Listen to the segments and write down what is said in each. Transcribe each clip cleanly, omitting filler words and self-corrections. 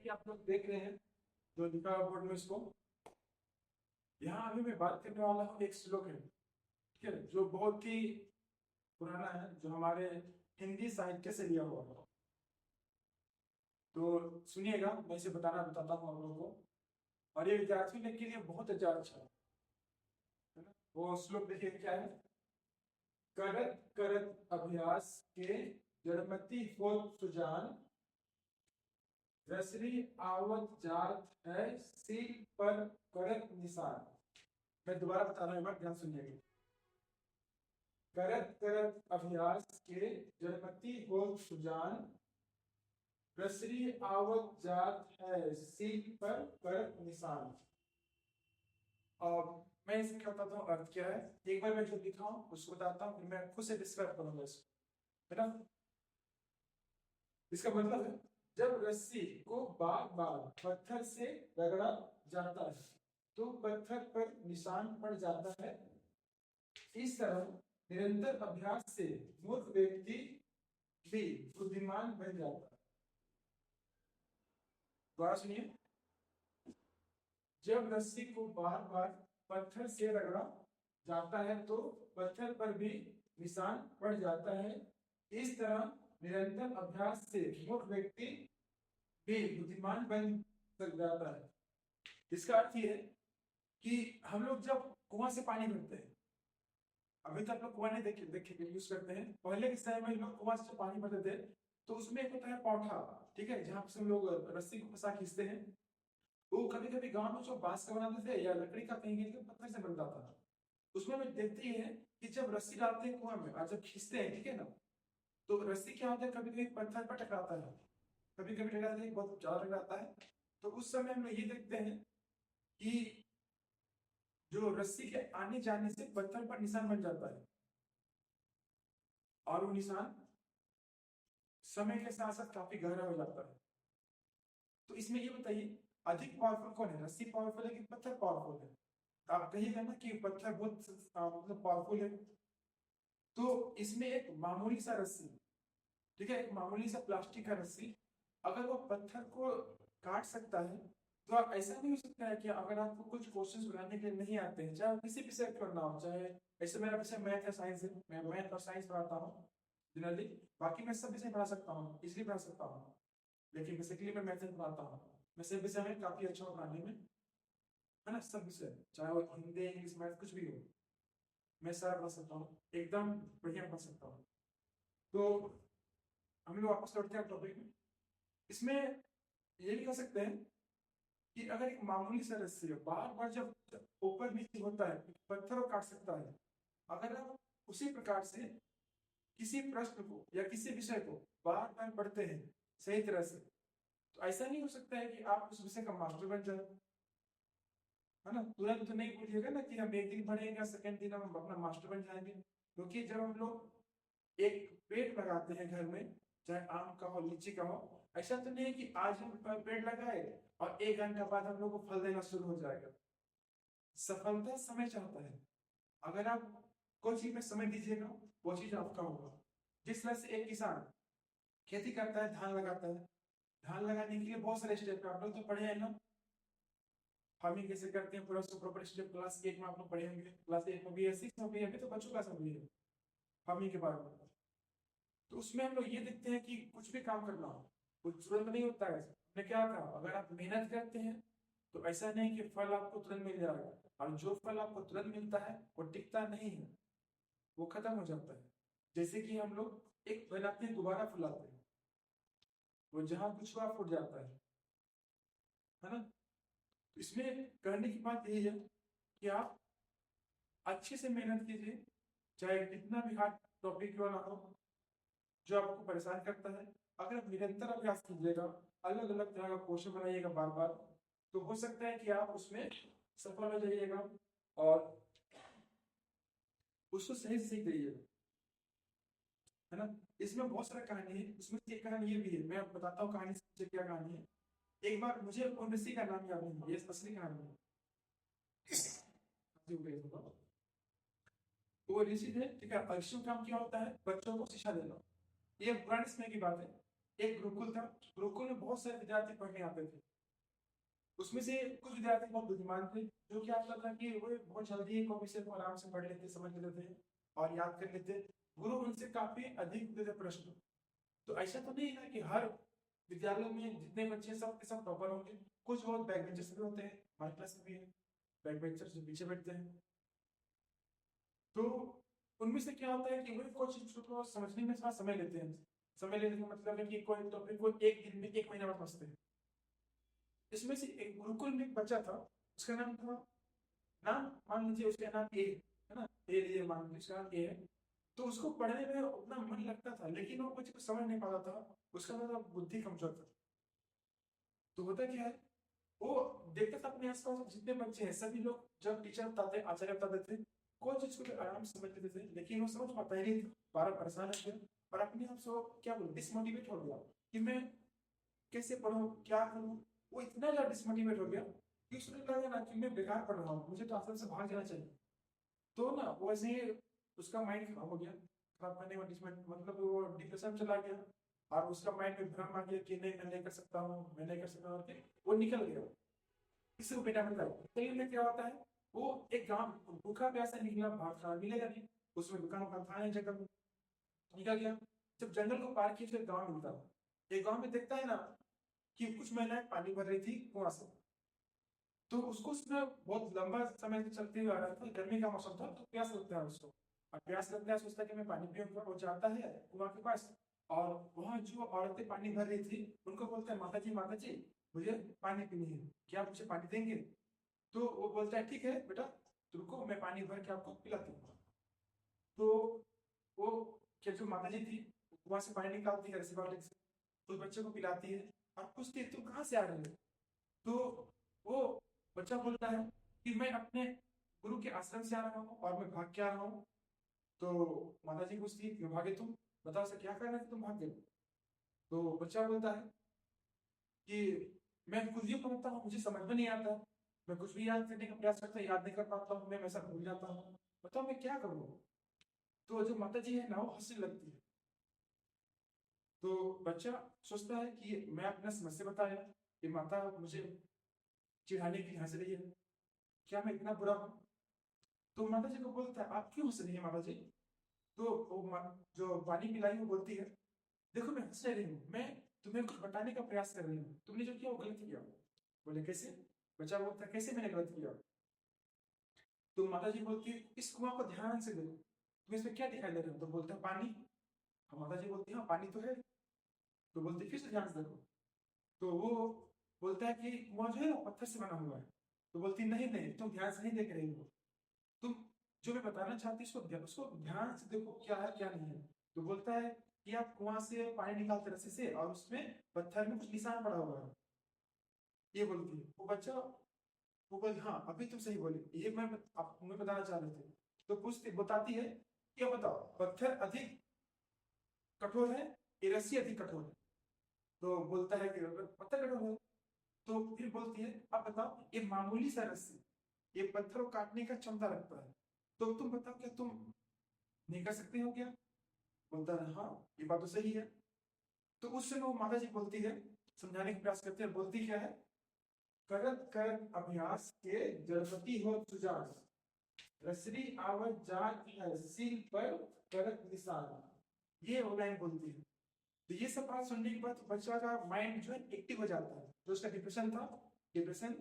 कि आप लोग देख रहे हैं जो लिखा हुआ बोर्ड में इसको, यहाँ अभी मैं बात करने वाला हूँ एक श्लोक है, ठीक है, जो बहुत ही पुराना है, जो हमारे हिंदी साहित्य से लिया हुआ है। तो सुनिएगा, मैं इसे बताता हूँ आप लोगों को, और ये विद्यार्थियों के लिए बहुत अच्छा है ना। वो श्लोक देखिए क्या है। करत करत अभ्यास के जड़मति हो सुजान, रसरी आवत जात है सील पर करत निशान। मैं दोबारा बता रहा हूँ, एक बार ध्यान सुनिएगा। करत करत अभ्यास के जड़मति हो सुजान, रसरी आवत जात है सील पर करत निशान। और मैं इसमें क्या बताता हूँ, अर्थ क्या है। एक बार मैं जो लिखा हूँ उसको बताता हूँ, फिर मैं खुद से डिस्क्राइब करूंगा इसको, है ना। इसका मतलब है, जब रस्सी को बार बार पत्थर से रगड़ा जाता है तो पत्थर पर निशान पड़ जाता है। इस तरह निरंतर अभ्यास से मूर्ख व्यक्ति भी बुद्धिमान बन जाता है। दोबारा सुनिए। जब रस्सी को बार बार पत्थर से रगड़ा जाता है तो पत्थर पर भी निशान पड़ जाता है। इस तरह निरंतर अभ्यास से मूर्ख व्यक्ति भी बुद्धिमान बन जाता है। इसका अर्थ ये है कि हम लोग जब कुआं से पानी भरते हैं, अभी तक लोग कुआं नहीं देखे यूज करते हैं, पहले के समय में लोग कुआं से पानी भरते थे तो उसमें एक होता है पौठा, ठीक है, जहाँ से हम लोग रस्सी को फंसा खींचते हैं। वो कभी कभी गांव में जो बांस का बनाते थे या लकड़ी का, कहीं कहीं पत्थर से बनता था। उसमें हमें देखते ही है कि जब रस्सी डालते हैं कुआं में और जब खींचते हैं, ठीक है ना, तो रस्सी क्या होता है, कभी कभी पत्थर पर टकराता है, कभी कभी टकराता है, बहुत ज्यादा टकराता है। तो उस समय हम लोग ये देखते हैं कि जो रस्सी के आने जाने से पत्थर पर निशान बन जाता है, और वो निशान समय के साथ साथ काफी गहरा हो जाता है। तो इसमें ये बताइए, अधिक पावरफुल कौन है, रस्सी पावरफुल है कि पत्थर पावरफुल है। तो आप कहिएगा ना कि पत्थर बहुत मतलब पावरफुल है। तो इसमें एक मामूली सा रस्सी, ठीक है, एक मामूली सा प्लास्टिक का रस्सी, अगर वो पत्थर को काट सकता है, तो आप ऐसा नहीं हो सकता है कि अगर आपको कुछ क्वेश्चंस बनाने के लिए नहीं आते हैं, चाहे किसी विषय क्यों ना हो, चाहे ऐसे मेरा विषय मैथ है, साइंस है, मैं मैथ और साइंस पढ़ाता हूँ जनरली, बाकी मैं सब विषय पढ़ा सकता हूँ, इसलिए पढ़ा सकता हूँ, लेकिन बेसिकली मैं मैथ पढ़ाता हूँ। मैं सब विषय में काफी अच्छा हूँ पढ़ाने में, है ना। सब विषय, चाहे वो हिंदी इंग्लिश मैथ कुछ भी हो, मैं सारा पढ़ा सकता हूँ, एकदम बढ़िया पढ़ा सकता हूँ। तो हम लोग वापस लौटते हैं टॉपिक में। इसमें ये भी कह सकते हैं कि अगर एक मामूली सा रस्सी है, बार बार जब ऊपर नीचे होता है, पत्थर को काट सकता है, अगर आप उसी प्रकार से किसी प्रश्न को या किसी विषय को बार बार पढ़ते हैं सही तरह से, तो ऐसा नहीं हो सकता है कि आप उस विषय का मास्टर बन जाए, है ना। तुरंत तो नहीं बोलिएगा ना कि हम एक दिन पढ़ेंगे सेकंड दिन हम अपना मास्टर बन जाएंगे। क्योंकि जब हम लोग एक पेड़ लगाते हैं घर में, चाहे आम का हो लीची का हो, ऐसा तो नहीं है कि आज हम पेड़ लगाए और 1 घंटा बाद हम लोग को फल देना शुरू हो जाएगा। सफलता समय चाहता है। अगर आप कोई चीज में समय दीजिएगा, वो चीज आपका होगा। जिस तरह से एक किसान खेती करता है, धान लगाता है, धान लगाने के लिए बहुत सारे स्टेप आप लोग तो पढ़े हैं ना, फार्मिंग कैसे करते हैं, पूरा प्रॉपर स्टेप क्लास 1 में आप लोग पढ़े होंगे, क्लास 8 में भी है, 6 में भी है, अभी तो बच्चों का सब भी है फार्मिंग के बारे में। तो उसमें हम लोग ये देखते हैं कि कुछ भी काम करना हो, कुछ तुरंत नहीं होता है। मैं क्या कहा, अगर आप मेहनत करते हैं तो ऐसा नहीं कि फल आपको तुरंत मिल जाएगा, और जो फल आपको तुरंत मिलता है वो टिकता नहीं है, वो खत्म हो जाता है। जैसे कि हम लोग एक बनाते हैं, दोबारा फुलाते हैं, वो जहां कुछ हुआ फूट जाता है ना। तो इसमें कहने की बात यही है कि आप अच्छे से मेहनत कीजिए, चाहे कितना भी हार्ड टॉपिक क्यों ना हो जो आपको परेशान करता है। अगर आप निरंतर अभ्यास कीजिएगा, अलग अलग तरह का क्वेश्चन बनाइएगा बार बार, तो हो सकता है कि आप उसमें सफल हो जाइएगा और उसको सही से सीख जाइएगा, है ना। इसमें बहुत सारा कहानी है, उसमें एक कहानी ये भी है, मैं बताता हूँ कहानी से क्या कहानी है। एक बार मुझे उन ऋषि का नाम याद नहीं, ये असली कहानी है। वो ऋषि थे, ठीक है, ऋषि का काम क्या होता है, बच्चों को शिक्षा देना। ये पुराने समय की बात है। एक गुरुकुल था, गुरुकुल में बहुत सारे विद्यार्थी पढ़ने आते थे। उसमें से कुछ विद्यार्थी बहुत बुद्धिमान थे, जो क्या होता था कि वो बहुत जल्दी कोई विषय को आराम से पढ़ लेते, समझ लेते थे और याद कर लेते। गुरु उनसे काफी अधिक पूछते थे प्रश्न। तो ऐसा तो नहीं है कि हर विद्यालय में जितने बच्चे हैं सब के सब टॉपर होंगे। कुछ बहुत बैक बेंचर्स भी होते हैं, हमारी क्लास में भी है बैक बेंचर्स जो पीछे बैठते हैं। तो उनमें से क्या होता है कि वे कुछ चीजों को समझने में थोड़ा समय लेते हैं। समय लेने का मतलब है कि कोई टॉपिक को एक दिन में, एक महीने में समझते हैं। इसमें से एक गुरुकुल में एक बच्चा था, उसका नाम था, नाम मान लीजिए उसका नाम ए है ना, ए लिए मान लीजिए उसका नाम ए है। तो उसको पढ़ने में उतना मन लगता था, लेकिन वो बच्चे को समझ नहीं पाता था, उसका मतलब बुद्धि कमजोर था। तो होता क्या है, वो देखता था अपने आसपास जितने बच्चे हैं सभी लोग, जब टीचर बताते, आचार्य बताते थे, कोई चीज को भी आराम से समझ लेते थे, लेकिन वो समझ पाता ही नहीं था, बारह परेशान हो गया और अपने आप से वो क्या बोलते डिसमोटिवेट हो गया कि मैं कैसे पढूं, क्या करूं। वो इतना ज्यादा डिसमोटिवेट हो गया कि उसने लगा ना कि मैं बेकार पढ़ रहा हूँ, मुझे तो आश्रम से भाग जाना चाहिए। तो ना वो ऐसे ही उसका माइंड खराब हो गया, खराब करने का मतलब वो डिप्रेशन में चला गया और उसका माइंड में भ्रम आ गया कि नहीं मैं नहीं कर सकता हूँ, मैं नहीं कर सकता हूँ, वो निकल गया। इससे वो बेटा मिलता है, कहीं में क्या होता है, वो एक गांव भूखा प्यासा निकला, भाग खा मिलेगा नहीं, उसमें दुकान उकान था नहीं, जंगल में निकल गया। जब जंगल को पार किया तो गांव मिलता है, एक गांव में देखता है ना कि कुछ महिलाएं पानी भर रही थी कुआं से। तो उसको उसमें बहुत लंबा समय से चलते हुए आ रहा था, गर्मी का मौसम था, तो प्यास लगता है उसको। और प्यास लगता है, सोचता है कि मैं पानी पीऊंगा, वो जाता है कुआं के पास। और वहां जो औरतें पानी भर रही थी उनको बोलता है, माता जी मुझे पानी पीनी है, क्या आप मुझे पानी देंगे? तो वो बोलता है ठीक है बेटा, तो रुको मैं पानी भर के आपको पिलाती हूँ। तो वो क्या, जो माता जी थी कुआं से पानी निकालती है रस्सी बाल्टी से, उस बच्चे को पिलाती है और पूछती है तुम कहाँ से आ रहे हो? तो वो बच्चा बोलता है कि मैं अपने गुरु के आश्रम से आ रहा हूँ और मैं भाग के आ रहा हूँ। तो माता जी पूछती है क्यों भागे तुम, बताओ सर क्या करना है तुम भाग गए? तो बच्चा बोलता है कि मैं कुछ भी पढ़ता हूँ मुझे समझ में नहीं आता, मैं कुछ भी याद करने का प्रयास करता हूँ याद नहीं कर पाता हूँ, मैं वैसा भूल जाता हूँ, बताओ मैं क्या करूँ? तो जो माता जी है ना वो हंसने लगती है। तो बच्चा सोचता है कि मैं अपना समस्या बताया, कि माता मुझे चिढ़ाने की हंस रही है, क्या मैं इतना बुरा हूँ? तो माता जी को बोलता है आप क्यों हंस रही है माता जी? तो वो जो पानी पिलाई वो बोलती है, देखो मैं हंस रही हूँ, मैं तुम्हें कुछ बताने का प्रयास कर रही हूँ, तुमने जो किया वो गलत किया। बोले कैसे? बच्चा बोलता है कैसे मैंने गलत किया? तो माता जी बोलती है इस कुआं को ध्यान से देखो, तुम्हें इसमें क्या दिखाई दे रहा है? तो बोलता है पानी। तो माता जी बोलती है हाँ पानी तो है। तो बोलती फिर से ध्यान से देखो। तो वो बोलता है कि कुआं जो है ना पत्थर से बना हुआ है। तो बोलती नहीं नहीं तुम ध्यान से नहीं देख रही हो, तुम जो मैं बताना चाहती हूँ उसको ध्यान से देखो क्या है क्या नहीं है। तो बोलता है कि आप कुआं से पानी निकालते रस्सी से और उसमें पत्थर में कुछ निशान पड़ा हुआ है, ये बोलती है। वो बच्चा वो बोल हाँ अभी तुम सही बोले, ये मैं आप तुम्हें बताना चाह रहे थे। तो पूछती बताती है क्या बताओ पत्थर अधिक कठोर है ये रस्सी अधिक कठोर है? तो बोलता है कि पत्थर कठोर है। तो फिर बोलती है अब बताओ ये मामूली सा रस्सी ये पत्थर को काटने का क्षमता रखता है, तो तुम बताओ क्या तुम नहीं कर सकते हो क्या? बोलता है हाँ ये बात तो सही है। तो उस समय वो माता जी बोलती है, समझाने का प्रयास करते हैं, बोलती क्या है, करत कर अभ्यास के जड़पति हो सुजान, रसरी आवत जात है सील पर करत निशान, ये वो लाइन बोलती है। तो ये सब बात सुनने के बाद बच्चा का माइंड जो है एक्टिव हो जाता है, जो उसका डिप्रेशन था डिप्रेशन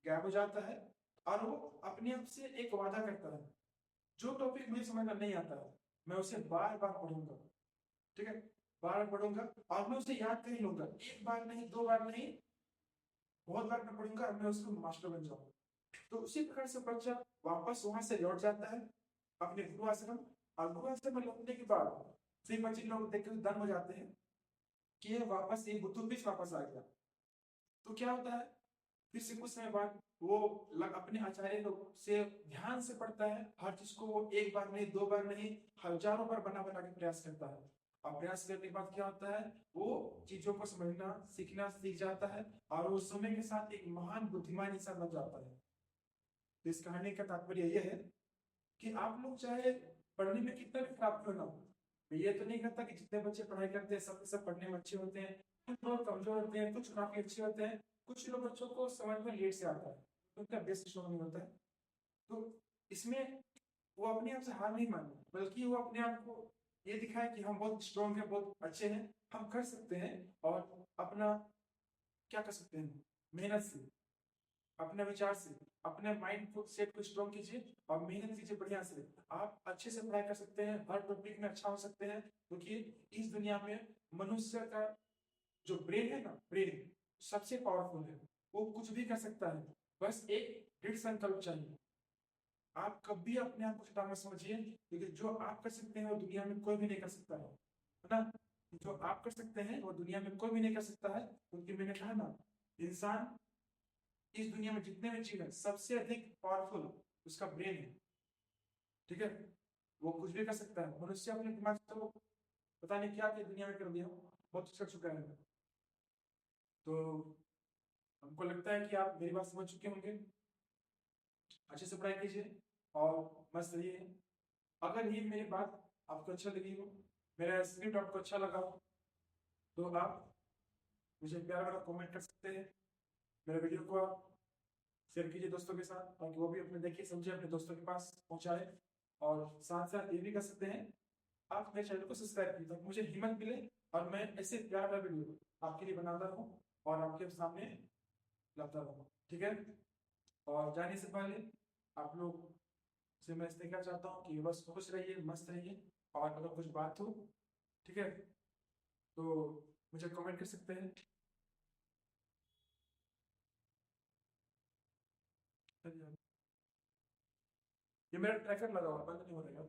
गायब हो जाता है। और वो अपने आप से एक वादा करता है, जो टॉपिक मुझे समझ में नहीं आता है मैं उसे बार बार पढ़ूंगा, ठीक है, बार बार पढ़ूंगा और मैं उसे याद कर ही लूंगा, एक बार नहीं दो बार नहीं, बहुत बार मैं पढ़ूंगा और मैं उसको मास्टर बन जाऊंगा। तो उसी प्रकार से बच्चा वापस वहां से लौट जाता है अपने गुरु आश्रम। और गुरु आश्रम में लौटने के बाद फिर बच्चे लोग देखकर दंग हो जाते हैं कि ये वापस ये बुद्धू बीच वापस आ गया। तो क्या होता है, फिर से कुछ समय बाद वो अपने आचार्य लोग से ध्यान से पढ़ता है, हर चीज को वो एक बार नहीं दो बार नहीं हजारों बार बना बना के प्रयास करता है। और प्रयास करने के बाद क्या होता है, वो चीजों को समझना सीखना सीख जाता है और वो समय के साथ एक महान बुद्धिमान इंसान बन जाता है। तो इस कहानी का तात्पर्य यह है कि आप लोग चाहे पढ़ने में कितना भी खराब क्यों ना हो, ये तो नहीं कहता कि जितने बच्चे पढ़ाई करते हैं सब पढ़ने में अच्छे होते हैं, कुछ लोग कमजोर होते हैं, कुछ काफी अच्छे होते हैं, कुछ लोग बच्चों को समझ में लेट से आता है, उनका बेस्ट स्ट्रॉन्ग नहीं होता है। तो इसमें वो अपने आप से हार नहीं माने, बल्कि वो अपने आप को ये दिखाए कि हम बहुत स्ट्रॉन्ग हैं, बहुत अच्छे हैं, हम कर सकते हैं। और अपना क्या कर सकते हैं, मेहनत से, अपने विचार से, अपने माइंड को सेट को स्ट्रॉन्ग कीजिए और मेहनत कीजिए बढ़िया से। आप अच्छे से पढ़ाई कर सकते हैं, हर टॉपिक में अच्छा हो सकते हैं, क्योंकि इस दुनिया में मनुष्य का जो ब्रेन है ना, ब्रेन सबसे पावरफुल है, वो कुछ भी कर सकता है, बस एक दृढ़ संकल्प चाहिए। आप कभी अपने आप को छोटा मत समझिए, क्योंकि जो आप कर सकते हैं वो दुनिया में कोई भी नहीं कर सकता है ना। जो आप कर सकते हैं वो दुनिया में कोई भी नहीं कर सकता है, क्योंकि मैंने कहा ना, इंसान इस दुनिया में जितने भी जीव है सबसे अधिक पावरफुल उसका ब्रेन है। ठीक है, वो कुछ भी कर सकता है। मनुष्य अपने दिमाग से तो पता नहीं क्या क्या दुनिया में कर दिया, बहुत कुछ कर चुका है। तो हमको लगता है कि आप मेरी बात समझ चुके होंगे। अच्छे से पढ़ाई कीजिए और मस्त रहिए। अगर ये मेरी बात आपको अच्छा लगी हो, मेरा स्क्रिप्ट आपको अच्छा लगा हो, तो आप मुझे प्यार वाला कमेंट कर सकते हैं। मेरे वीडियो को आप शेयर कीजिए दोस्तों के साथ, ताकि वो भी अपने देखे समझे अपने दोस्तों के पास पहुंचाए। और साथ साथ ये भी कर सकते हैं, आप मेरे चैनल को सब्सक्राइब कीजिए, ताकि मुझे हिम्मत मिले और मैं ऐसे प्यार वाला वीडियो आपके लिए बनाता रहूँ और आपके सामने लाता रहूँ। ठीक है, और जाने से पहले आप लोग से मैं इसलिए क्या चाहता हूँ कि बस खुश रहिए, मस्त रहिए, और अगर कुछ बात हो, ठीक है, तो मुझे कमेंट कर सकते हैं। ये मेरा ट्रैकर लगा हुआ है, बंद नहीं हो रहा है।